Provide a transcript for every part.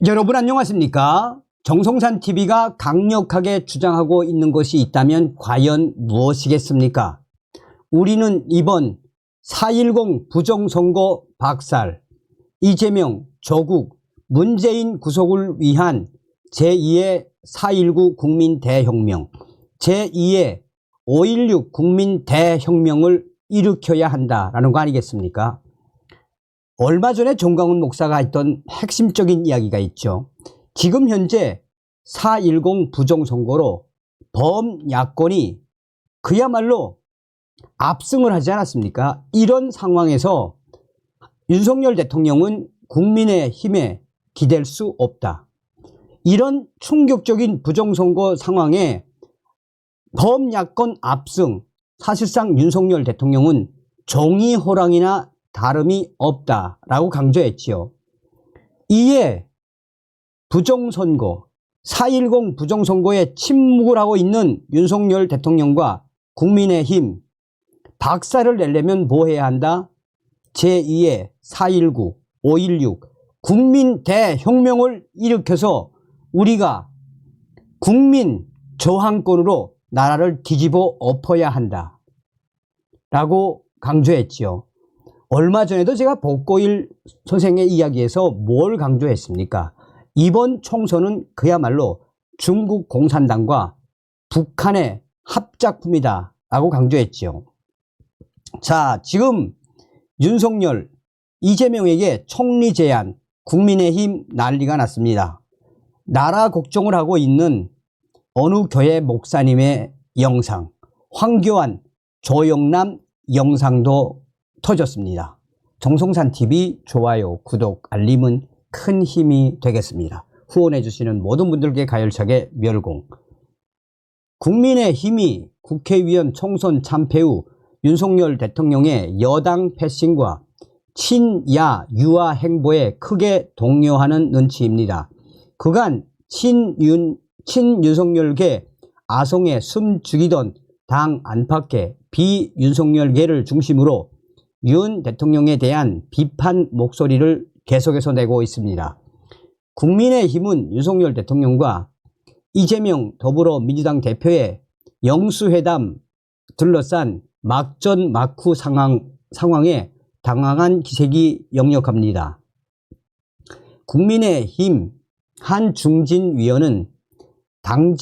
여러분 안녕하십니까? 정성산TV가 강력하게 주장하고 있는 것이 있다면 과연 무엇이겠습니까? 우리는 이번 4.10 부정선거 박살, 이재명, 조국, 문재인 구속을 위한 제2의 4.19 국민대혁명, 제2의 5.16 국민대혁명을 일으켜야 한다라는 거 아니겠습니까? 얼마 전에 정광훈 목사가 했던 핵심적인 이야기가 있죠. 지금 현재 4.10 부정선거로 범야권이 그야말로 압승을 하지 않았습니까? 이런 상황에서 윤석열 대통령은 국민의힘에 기댈 수 없다. 이런 충격적인 부정선거 상황에 범야권 압승, 사실상 윤석열 대통령은 종이호랑이나 다름이 없다라고 강조했지요. 이에 부정선거, 4.10 부정선거에 침묵을 하고 있는 윤석열 대통령과 국민의힘, 박살을 내려면 뭐 해야 한다? 제2의 4.19, 5.16 국민대혁명을 일으켜서 우리가 국민 저항권으로 나라를 뒤집어 엎어야 한다 라고 강조했지요. 얼마 전에도 제가 복고일 선생의 이야기에서 뭘 강조했습니까? 이번 총선은 그야말로 중국 공산당과 북한의 합작품이다 라고 강조했지요. 자, 지금 윤석열, 이재명에게 총리 제안, 국민의힘 난리가 났습니다. 나라 걱정을 하고 있는 어느 교회 목사님의 영상, 황교안, 조영남 영상도 터졌습니다. 정성산TV 좋아요, 구독, 알림은 큰 힘이 되겠습니다. 후원해 주시는 모든 분들께 가열차게 멸공. 국민의힘이 국회의원 총선 참패 후 윤석열 대통령의 여당 패싱과 친야 유아 행보에 크게 동요하는 눈치입니다. 그간 친윤석열계 아송에 숨 죽이던 당 안팎의 비윤석열계를 중심으로 윤 대통령에 대한 비판 목소리를 계속해서 내고 있습니다. 국민의힘은 윤석열 대통령과 이재명 더불어민주당 대표의 영수회담 둘러싼 막전 막후 상황에 당황한 기색이 역력합니다. 국민의힘 한중진 위원은 당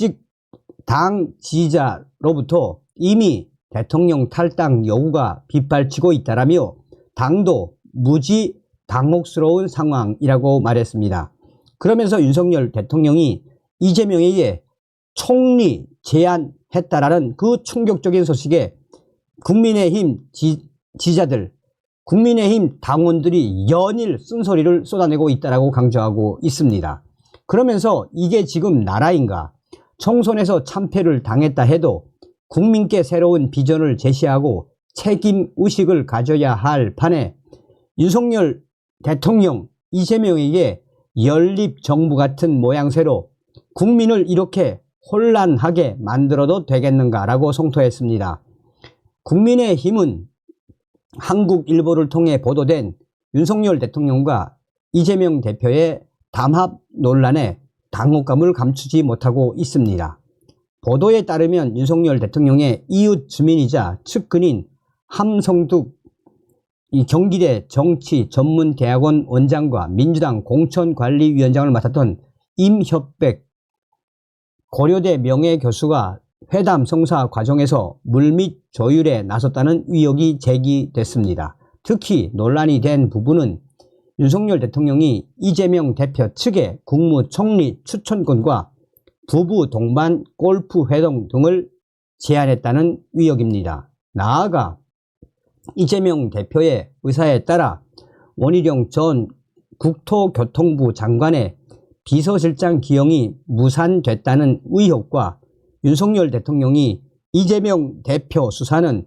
지지자로부터 이미 대통령 탈당 여부가 빗발치고 있다라며 당도 무지 당혹스러운 상황이라고 말했습니다. 그러면서 윤석열 대통령이 이재명에게 총리 제안했다라는 그 충격적인 소식에 국민의힘 지지자들, 국민의힘 당원들이 연일 쓴소리를 쏟아내고 있다라고 강조하고 있습니다. 그러면서 이게 지금 나라인가? 총선에서 참패를 당했다 해도 국민께 새로운 비전을 제시하고 책임의식을 가져야 할 판에 윤석열 대통령, 이재명에게 연립정부 같은 모양새로 국민을 이렇게 혼란하게 만들어도 되겠는가라고 성토했습니다. 국민의힘은 한국일보를 통해 보도된 윤석열 대통령과 이재명 대표의 담합 논란에 당혹감을 감추지 못하고 있습니다. 보도에 따르면 윤석열 대통령의 이웃 주민이자 측근인 함성득 경기대 정치전문대학원 원장과 민주당 공천관리위원장을 맡았던 임협백 고려대 명예교수가 회담 성사 과정에서 물밑 조율에 나섰다는 의혹이 제기됐습니다. 특히 논란이 된 부분은 윤석열 대통령이 이재명 대표 측에 국무총리 추천권과 부부 동반 골프 회동 등을 제안했다는 의혹입니다. 나아가 이재명 대표의 의사에 따라 원희룡 전 국토교통부 장관의 비서실장 기용이 무산됐다는 의혹과 윤석열 대통령이 이재명 대표 수사는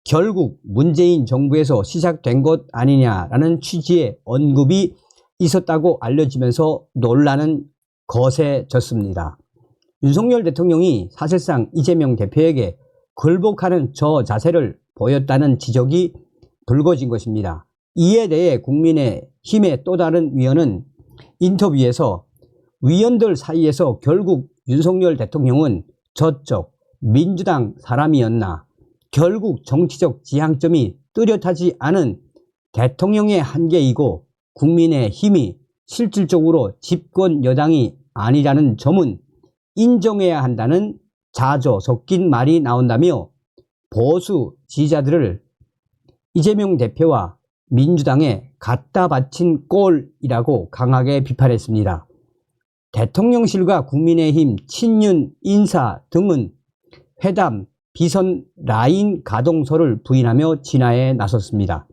결국 문재인 정부에서 시작된 것 아니냐라는 취지의 언급이 있었다고 알려지면서 논란은 거세졌습니다. 윤석열 대통령이 사실상 이재명 대표에게 굴복하는 저 자세를 보였다는 지적이 불거진 것입니다. 이에 대해 국민의힘의 또 다른 위원은 인터뷰에서 위원들 사이에서 결국 윤석열 대통령은 저쪽 민주당 사람이었나, 결국 정치적 지향점이 뚜렷하지 않은 대통령의 한계이고 국민의힘이 실질적으로 집권 여당이 아니라는 점은 인정해야 한다는 자조 섞인 말이 나온다며 보수 지지자들을 이재명 대표와 민주당에 갖다 바친 꼴이라고 강하게 비판했습니다. 대통령실과 국민의힘 친윤 인사 등은 회담 비선 라인 가동설을 부인하며 진화에 나섰습니다.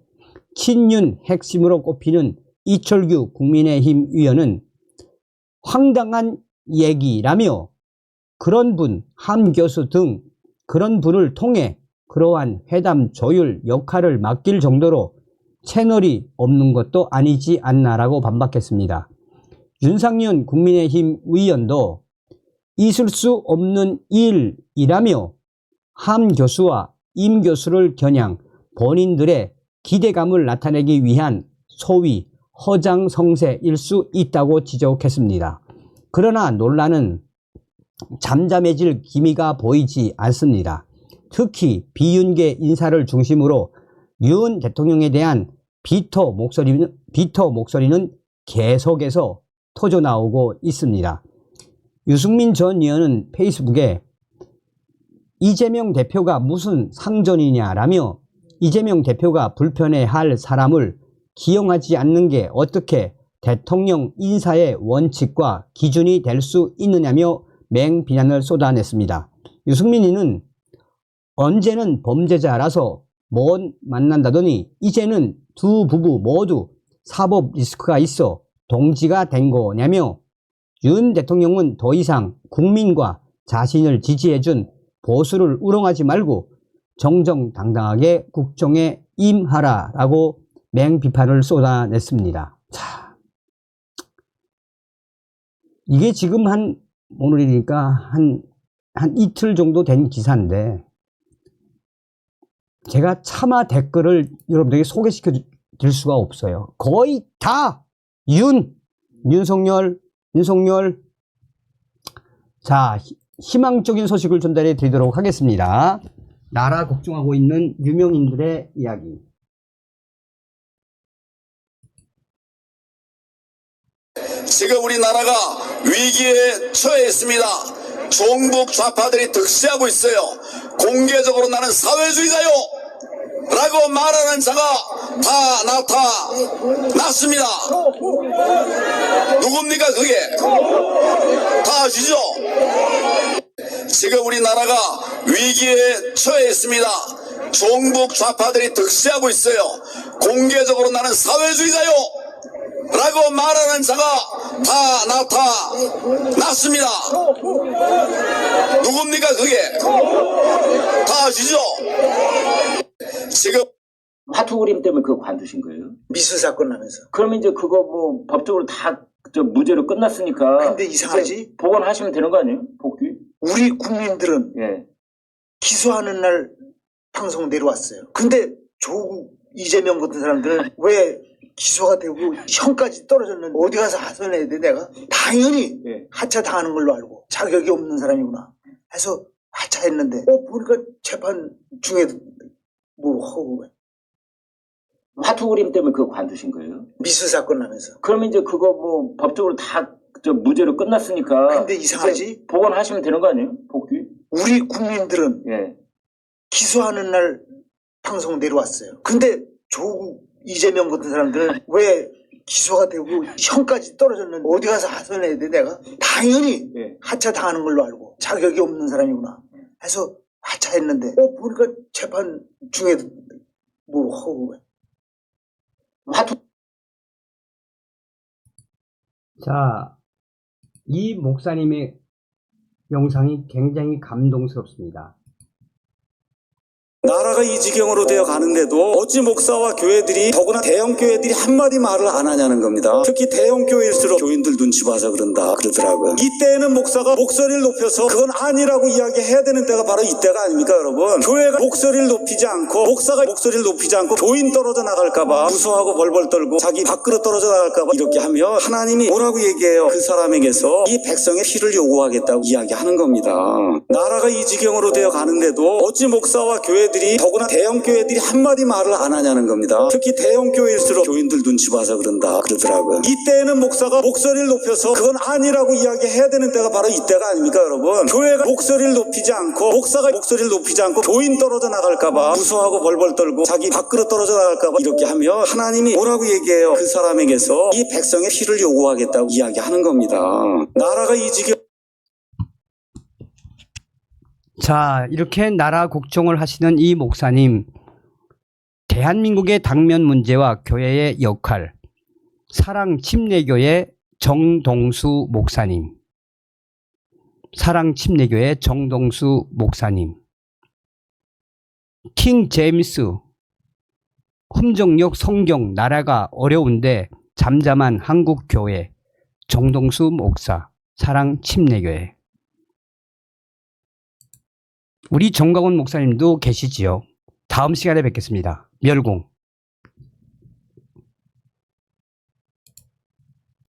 친윤 핵심으로 꼽히는 이철규 국민의힘 위원은 황당한 얘기라며 그런 분, 함 교수 등 그런 분을 통해 그러한 회담 조율 역할을 맡길 정도로 채널이 없는 것도 아니지 않나라고 반박했습니다. 윤상현 국민의힘 위원도 있을 수 없는 일이라며 함 교수와 임 교수를 겨냥 본인들의 기대감을 나타내기 위한 소위 허장성세일 수 있다고 지적했습니다. 그러나 논란은 잠잠해질 기미가 보이지 않습니다. 특히 비윤계 인사를 중심으로 윤 대통령에 대한 비토 목소리는 계속해서 터져나오고 있습니다. 유승민 전 의원은 페이스북에 이재명 대표가 무슨 상전이냐라며 이재명 대표가 불편해할 사람을 기용하지 않는 게 어떻게 대통령 인사의 원칙과 기준이 될 수 있느냐며 맹비난을 쏟아냈습니다. 유승민이는 언제는 범죄자라서 못 만난다더니 이제는 두 부부 모두 사법 리스크가 있어 동지가 된 거냐며 윤 대통령은 더 이상 국민과 자신을 지지해준 보수를 우롱하지 말고 정정당당하게 국정에 임하라라고 맹비판을 쏟아냈습니다. 자, 이게 지금 오늘이니까 한 이틀 정도 된 기사인데 제가 차마 댓글을 여러분들에게 소개시켜 드릴 수가 없어요. 거의 다 윤석열. 자, 희망적인 소식을 전달해 드리도록 하겠습니다. 나라 걱정하고 있는 유명인들의 이야기. 지금 우리나라가 위기에 처해 있습니다. 종북 좌파들이 득세하고 있어요. 공개적으로 나는 사회주의자요 라고 말하는 자가 다 나타났습니다. 누굽니까 그게? 다 아시죠? 지금 우리나라가 위기에 처해 있습니다. 종북 좌파들이 득세하고 있어요. 공개적으로 나는 사회주의자요 라고 말하는 자가 다 나타났습니다. 누굽니까 그게? 다 아시죠? 지금 화투 그림 때문에 그거 관두신 거예요? 미수 사건 나면서. 그러면 이제 그거 뭐 법적으로 다 무죄로 끝났으니까. 근데 이상하지? 복원하시면 되는 거 아니에요? 복귀? 우리 국민들은 예. 기소하는 날 방송 내려왔어요. 근데 조국 이재명 같은 사람들은 왜 기소가 되고 형까지 떨어졌는데 어디 가서 하소연해야 돼 내가? 당연히 예. 하차 당하는 걸로 알고 자격이 없는 사람이구나 해서 하차했는데 보니까 재판 중에도 뭐 하고 화투 그림 때문에 그거 관두신 거예요? 미수 사건 나면서. 그러면 이제 그거 뭐 법적으로 다 무죄로 끝났으니까. 근데 이상하지? 복원하시면 되는 거 아니에요? 복귀? 우리 국민들은 예. 기소하는 날 방송 내려왔어요. 근데 조국 이재명 같은 사람들은 왜 기소가 되고 형까지 떨어졌는데 어디 가서 하소연해야 돼 내가? 당연히 예. 하차 당하는 걸로 알고 자격이 없는 사람이구나 해서 하차했는데 보니까 재판 중에도 뭐 하고 화투. 자, 이 목사님의 영상이 굉장히 감동스럽습니다. 나라가 이 지경으로 되어 가는데도 어찌 목사와 교회들이, 더구나 대형 교회들이 한마디 말을 안 하냐는 겁니다. 특히 대형 교회일수록 교인들 눈치 봐서 그런다 그러더라고요. 이때에는 목사가 목소리를 높여서 그건 아니라고 이야기해야 되는 때가 바로 이때가 아닙니까, 여러분? 교회가 목소리를 높이지 않고, 목사가 목소리를 높이지 않고 교인 떨어져 나갈까봐 무서워하고 벌벌 떨고 자기 밖으로 떨어져 나갈까봐 이렇게 하면 하나님이 뭐라고 얘기해요? 그 사람에게서 이 백성의 피를 요구하겠다고 이야기하는 겁니다. 나라가 이 지경으로 되어 가는데도 어찌 목사와 교회들이, 더구나 대형 교회들이 한마디 말을 안 하냐는 겁니다. 특히 대형 교회일수록 교인들 눈치 봐서 그런다 그러더라고요. 이때에는 목사가 목소리를 높여서 그건 아니라고 이야기해야 되는 때가 바로 이때가 아닙니까, 여러분? 교회가 목소리를 높이지 않고, 목사가 목소리를 높이지 않고 교인 떨어져 나갈까봐 무서워하고 벌벌 떨고 자기 밖으로 떨어져 나갈까봐 이렇게 하면 하나님이 뭐라고 얘기해요? 그 사람에게서 이 백성의 피를 요구하겠다고 이야기하는 겁니다. 나라가 이 지경 자, 이렇게 나라 국정을 하시는 이 목사님, 대한민국의 당면 문제와 교회의 역할, 사랑침례교회 정동수 목사님, 사랑침례교회 정동수 목사님, 킹 제임스, 흠정역 성경 나라가 어려운데 잠잠한 한국교회 정동수 목사, 사랑침례교회. 우리 정광훈 목사님도 계시지요. 다음 시간에 뵙겠습니다. 멸공.